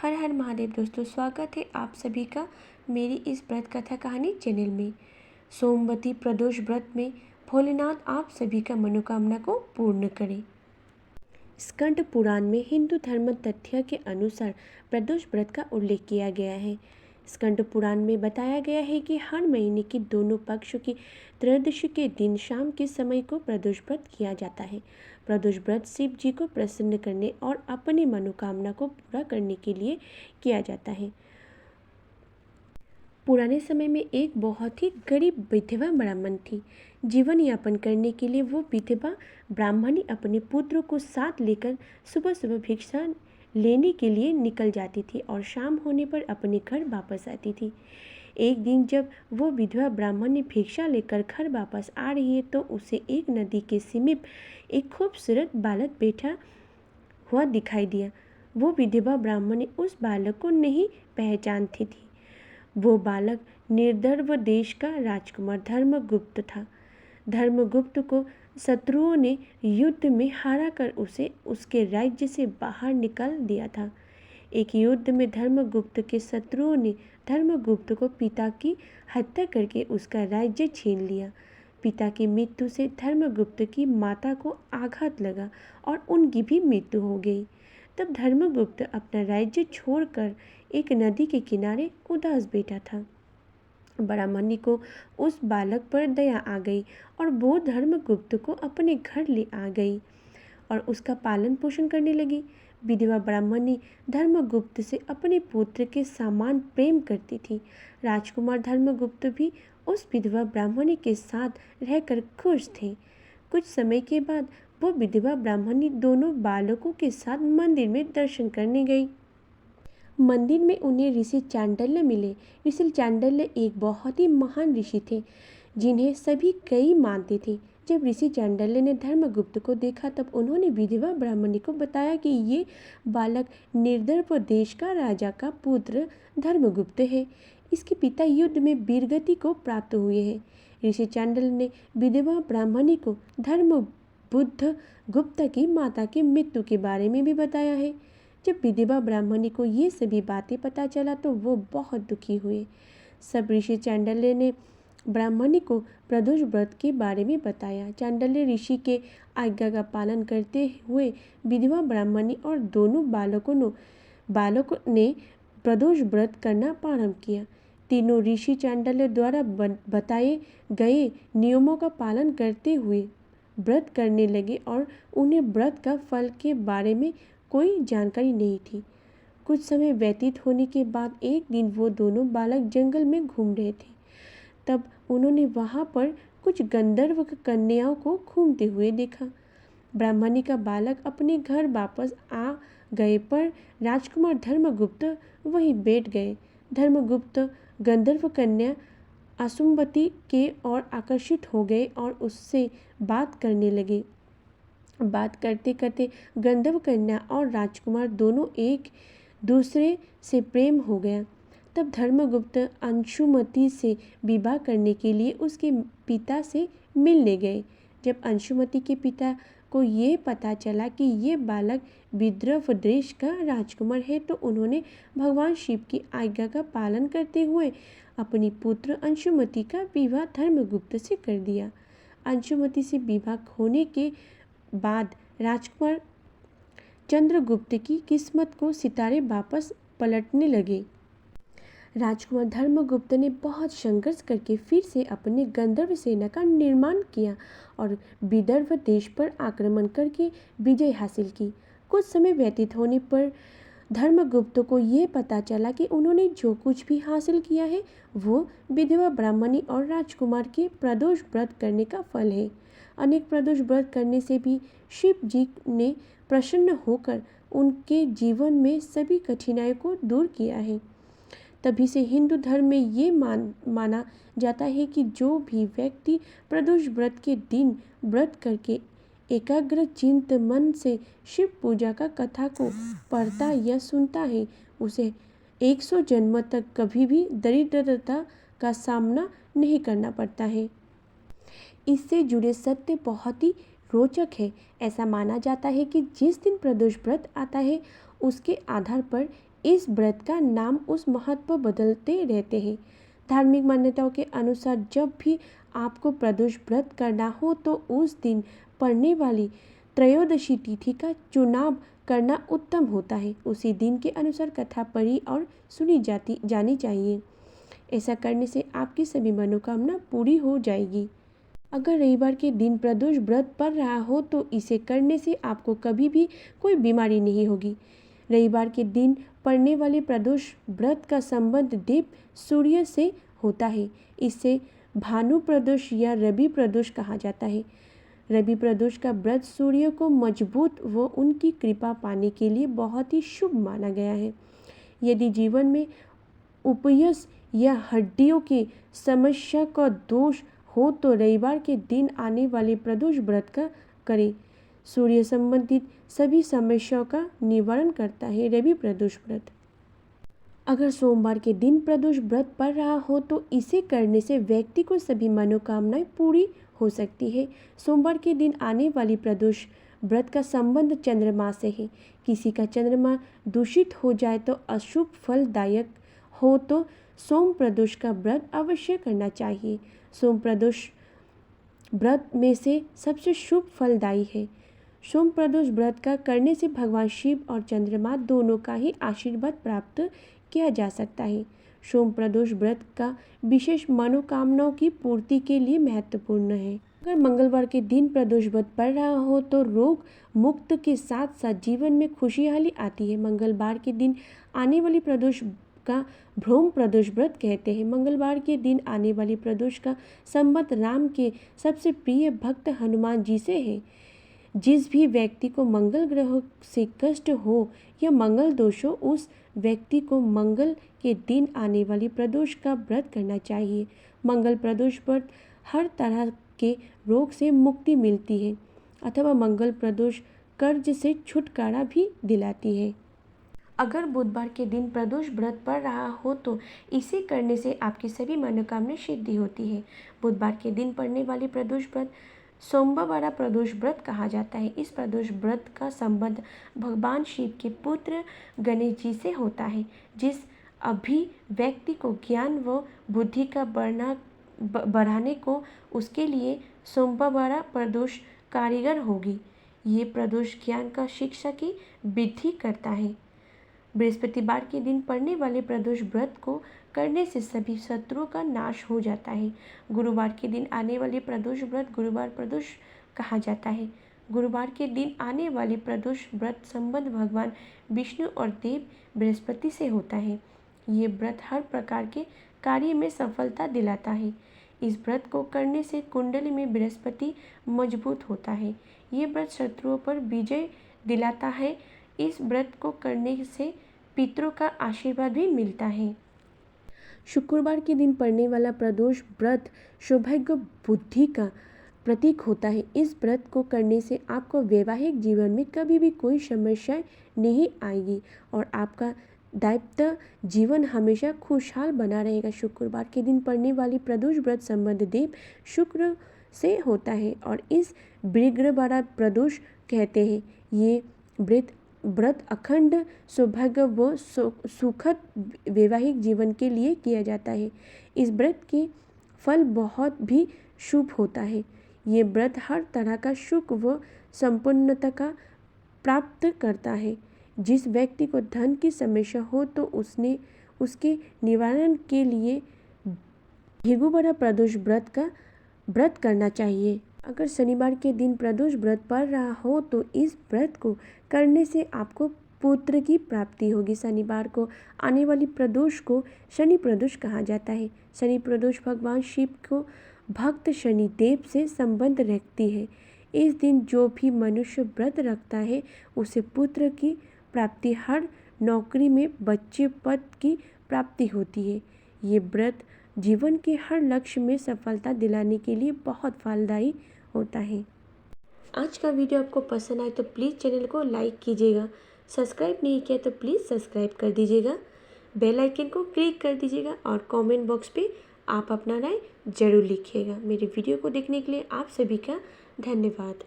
हर हर महादेव दोस्तों, स्वागत है आप सभी का मेरी इस व्रत कथा कहानी चैनल में। सोमवती प्रदोष व्रत में भोलेनाथ आप सभी का मनोकामना को पूर्ण करें। स्कंद पुराण में हिंदू धर्म तथ्य के अनुसार प्रदोष व्रत का उल्लेख किया गया है। स्कंद पुराण में बताया गया है कि हर महीने के दोनों पक्षों की त्रयोदशी के दिन शाम के समय को प्रदोष व्रत किया जाता है। प्रदोष व्रत शिव जी को प्रसन्न करने और अपनी मनोकामना को पूरा करने के लिए किया जाता है। पुराने समय में एक बहुत ही गरीब विधवा ब्राह्मण थी। जीवन यापन करने के लिए वो विधवा ब्राह्मणी अपने पुत्रों को साथ लेकर सुबह सुबह भिक्षा लेने के लिए निकल जाती थी और शाम होने पर अपने घर वापस आती थी। एक दिन जब वो विधवा ब्राह्मणी भिक्षा लेकर घर वापस आ रही है तो उसे एक नदी के समीप एक खूबसूरत बालक बैठा हुआ दिखाई दिया। वो विधवा ब्राह्मणी उस बालक को नहीं पहचानती थी। वो बालक निर्दर्व देश का राजकुमार धर्मगुप्त था। धर्मगुप्त को शत्रुओं ने युद्ध में हराकर उसे उसके राज्य से बाहर निकाल दिया था। एक युद्ध में धर्मगुप्त के शत्रुओं ने धर्मगुप्त को पिता की हत्या करके उसका राज्य छीन लिया। पिता की मृत्यु से धर्मगुप्त की माता को आघात लगा और उनकी भी मृत्यु हो गई। तब धर्मगुप्त अपना राज्य छोड़कर एक नदी के किनारे उदास बैठा था। ब्राह्मणी को उस बालक पर दया आ गई और वो धर्मगुप्त को अपने घर ले आ गई और उसका पालन पोषण करने लगी। विधवा ब्राह्मणी धर्मगुप्त से अपने पुत्र के समान प्रेम करती थी। राजकुमार धर्मगुप्त भी उस विधवा ब्राह्मणी के साथ रहकर खुश थे। कुछ समय के बाद वो विधवा ब्राह्मणी दोनों बालकों के साथ मंदिर में दर्शन करने गई। मंदिर में उन्हें ऋषि चांडल्य मिले। ऋषि चांडल्य एक बहुत ही महान ऋषि थे जिन्हें सभी कई मानते थे। जब ऋषि चांडल्य ने धर्मगुप्त को देखा तब उन्होंने विधवा ब्राह्मणी को बताया कि ये बालक निर्दर्व देश का राजा का पुत्र धर्मगुप्त है। इसके पिता युद्ध में वीरगति को प्राप्त हुए हैं। ऋषि चांडल्य ने विधवा ब्राह्मणी को धर्मबुद्ध गुप्त की माता की मृत्यु के बारे में भी बताया है। जब विधवा ब्राह्मणी को ये सभी बातें पता चला तो वो बहुत दुखी हुए। सब ऋषि चांडल्य ने ब्राह्मणी को प्रदोष व्रत के बारे में बताया। चांडल्य ऋषि के आज्ञा का पालन करते हुए विधवा ब्राह्मणी और दोनों बालकों ने प्रदोष व्रत करना प्रारंभ किया। तीनों ऋषि चांडल्य द्वारा बताए गए नियमों का पालन करते हुए व्रत करने लगे और उन्हें व्रत का फल के बारे में कोई जानकारी नहीं थी। कुछ समय व्यतीत होने के बाद एक दिन वो दोनों बालक जंगल में घूम रहे थे। तब उन्होंने वहाँ पर कुछ गंधर्व कन्याओं को घूमते हुए देखा। ब्राह्मणी का बालक अपने घर वापस आ गए पर राजकुमार धर्मगुप्त वहीं बैठ गए। धर्मगुप्त गंधर्व कन्या असुम्बती के ओर आकर्षित हो गए और उससे बात करने लगे। बात करते करते गंधर्व कन्या और राजकुमार दोनों एक दूसरे से प्रेम हो गया। तब धर्मगुप्त अंशुमति से विवाह करने के लिए उसके पिता से मिलने गए। जब अंशुमति के पिता को ये पता चला कि ये बालक विदर्भ देश का राजकुमार है तो उन्होंने भगवान शिव की आज्ञा का पालन करते हुए अपनी पुत्र अंशुमति का विवाह धर्मगुप्त से कर दिया। अंशुमति से विवाह होने के बाद राजकुमार चंद्रगुप्त की किस्मत को सितारे वापस पलटने लगे। राजकुमार धर्मगुप्त ने बहुत संघर्ष करके फिर से अपने गंधर्व सेना का निर्माण किया और विदर्भ देश पर आक्रमण करके विजय हासिल की। कुछ समय व्यतीत होने पर धर्मगुप्त को ये पता चला कि उन्होंने जो कुछ भी हासिल किया है वो विधवा ब्राह्मणी और राजकुमार के प्रदोष व्रत करने का फल है। अनेक प्रदोष व्रत करने से भी शिव जी ने प्रसन्न होकर उनके जीवन में सभी कठिनाइयों को दूर किया है। तभी से हिंदू धर्म में ये माना जाता है कि जो भी व्यक्ति प्रदोष व्रत के दिन व्रत करके एकाग्र चिंत मन से शिव पूजा का कथा को पढ़ता या सुनता है उसे 100 जन्म तक कभी भी दरिद्रता का सामना नहीं करना पड़ता है। इससे जुड़े सत्य बहुत ही रोचक है। ऐसा माना जाता है कि जिस दिन प्रदोष व्रत आता है उसके आधार पर इस व्रत का नाम उस महत्व बदलते रहते हैं। धार्मिक मान्यताओं के अनुसार जब भी आपको प्रदोष व्रत करना हो तो उस दिन पड़ने वाली त्रयोदशी तिथि का चुनाव करना उत्तम होता है। उसी दिन के अनुसार कथा पढ़ी और सुनी जानी चाहिए। ऐसा करने से आपकी सभी मनोकामना पूरी हो जाएगी। अगर रविवार के दिन प्रदोष व्रत पड़ रहा हो तो इसे करने से आपको कभी भी कोई बीमारी नहीं होगी। रविवार के दिन पड़ने वाले प्रदोष व्रत का संबंध देव सूर्य से होता है। इसे भानु प्रदोष या रवि प्रदोष कहा जाता है। रवि प्रदोष का व्रत सूर्य को मजबूत व उनकी कृपा पाने के लिए बहुत ही शुभ माना गया है। यदि जीवन में उपयस या हड्डियों की समस्या का दोष हो तो रविवार के दिन आने वाले प्रदोष व्रत का करें। सूर्य संबंधित सभी समस्याओं का निवारण करता है रवि प्रदोष व्रत। अगर सोमवार के दिन प्रदोष व्रत पड़ रहा हो तो इसे करने से व्यक्ति को सभी मनोकामनाएं पूरी हो सकती है। सोमवार के दिन आने वाली प्रदोष व्रत का संबंध चंद्रमा से है। किसी का चंद्रमा दूषित हो जाए तो अशुभ फलदायक हो तो सोम प्रदोष का व्रत अवश्य करना चाहिए। सोम प्रदोष व्रत में से सबसे शुभ फलदायी है। सोम प्रदोष व्रत का करने से भगवान शिव और चंद्रमा दोनों का ही आशीर्वाद प्राप्त किया जा सकता है। सोम प्रदोष व्रत का विशेष मनोकामनाओं की पूर्ति के लिए महत्वपूर्ण है। अगर मंगलवार के दिन प्रदोष व्रत पड़ रहा हो तो रोग मुक्त के साथ साथ जीवन में खुशहाली आती है। मंगलवार के दिन आने वाली प्रदोष का भ्रम प्रदोष व्रत कहते हैं। मंगलवार के दिन आने वाली प्रदोष का संबंध राम के सबसे प्रिय भक्त हनुमान जी से है। जिस भी व्यक्ति को मंगल ग्रह से कष्ट हो या मंगल दोष हो उस व्यक्ति को मंगल के दिन आने वाली प्रदोष का व्रत करना चाहिए। मंगल प्रदोष व्रत हर तरह के रोग से मुक्ति मिलती है अथवा मंगल प्रदोष कर्ज से छुटकारा भी दिलाती है। अगर बुधवार के दिन प्रदोष व्रत पड़ रहा हो तो इसे करने से आपकी सभी मनोकामना सिद्धि होती है। बुधवार के दिन पड़ने वाली प्रदोष व्रत सोमवार प्रदोष व्रत कहा जाता है। इस प्रदोष व्रत का संबंध भगवान शिव के पुत्र गणेश जी से होता है। जिस अभी व्यक्ति को ज्ञान व बुद्धि का बढ़ाने को उसके लिए सोमवार प्रदोष कारीगर होगी। ये प्रदोष ज्ञान का शिक्षा की वृद्धि करता है। बृहस्पतिवार के दिन पड़ने वाले प्रदोष व्रत को करने से सभी शत्रुओं का नाश हो जाता है। गुरुवार के दिन आने वाले प्रदोष व्रत गुरुवार प्रदोष कहा जाता है। गुरुवार के दिन आने वाले प्रदोष व्रत संबंध भगवान विष्णु और देव बृहस्पति से होता है। ये व्रत हर प्रकार के कार्य में सफलता दिलाता है। इस व्रत को करने से कुंडली में बृहस्पति मजबूत होता है। ये व्रत शत्रुओं पर विजय दिलाता है। इस व्रत को करने से पितरों का आशीर्वाद भी मिलता है। शुक्रवार के दिन पड़ने वाला प्रदोष व्रत सौभाग्य बुद्धि का प्रतीक होता है। इस व्रत को करने से आपको वैवाहिक जीवन में कभी भी कोई समस्या नहीं आएगी और आपका दाम्पत्य जीवन हमेशा खुशहाल बना रहेगा। शुक्रवार के दिन पड़ने वाली प्रदोष व्रत संबंध देव शुक्र से होता है और इस वृग्रवार प्रदोष कहते हैं। ये व्रत अखंड सौभाग्य व सुखद वैवाहिक जीवन के लिए किया जाता है। इस व्रत के फल बहुत भी शुभ होता है। ये व्रत हर तरह का सुख व संपन्नता का प्राप्त करता है। जिस व्यक्ति को धन की समस्या हो तो उसके निवारण के लिए भृगुवार प्रदोष व्रत करना चाहिए। अगर शनिवार के दिन प्रदोष व्रत पड़ रहा हो तो इस व्रत को करने से आपको पुत्र की प्राप्ति होगी। शनिवार को आने वाली प्रदोष को शनि प्रदोष कहा जाता है। शनि प्रदोष भगवान शिव को भक्त शनि देव से संबंध रखती है। इस दिन जो भी मनुष्य व्रत रखता है उसे पुत्र की प्राप्ति, हर नौकरी में बच्चे पद की प्राप्ति होती है। ये व्रत जीवन के हर लक्ष्य में सफलता दिलाने के लिए बहुत फलदायी होता है। आज का वीडियो आपको पसंद आए तो प्लीज़ चैनल को लाइक कीजिएगा। सब्सक्राइब नहीं किया तो प्लीज़ सब्सक्राइब कर दीजिएगा। बेल आइकन को क्लिक कर दीजिएगा और कमेंट बॉक्स पे आप अपना राय ज़रूर लिखिएगा। मेरे वीडियो को देखने के लिए आप सभी का धन्यवाद।